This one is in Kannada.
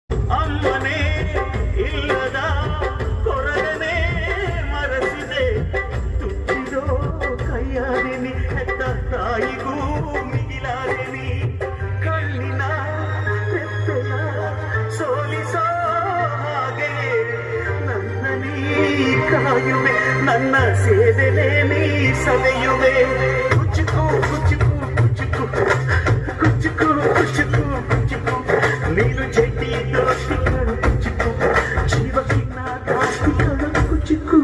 ಅಮ್ಮನೇ ಇಲ್ಲದ ಕೊರಗನೆ ಮರಸಿದೆ ತುಟ್ಟಿರೋ ಕೈಯಾದೆನಿ ಹೆತ್ತ ತಾಯಿಗೂ ಮಿಗಿಲಾದೆನಿ ಕಣ್ಣಿನ ತೆಪ್ಪೆಯ ಸೋಲಿಸೋ ಹಾಗೆಯೇ ನನ್ನ ನೀ ಕಾಯುವೆ ನನ್ನ ಸೇವೆನೇ ನೀ ಸವೆಯುವೆ ಕುಚುಕು ಕುಚುಕು ಕುಚುಕು ಕುಚುಕು ಕುಚುಕು ಕುಚುಕು ನೀನು ಜಟ್ಟಿ ದೋಸ್ತಿಗಳು ಕುಚುಕು ಜೀವಕ್ಕಿನ್ನ ದಾಸ್ತಿಗಳು ಕುಚುಕು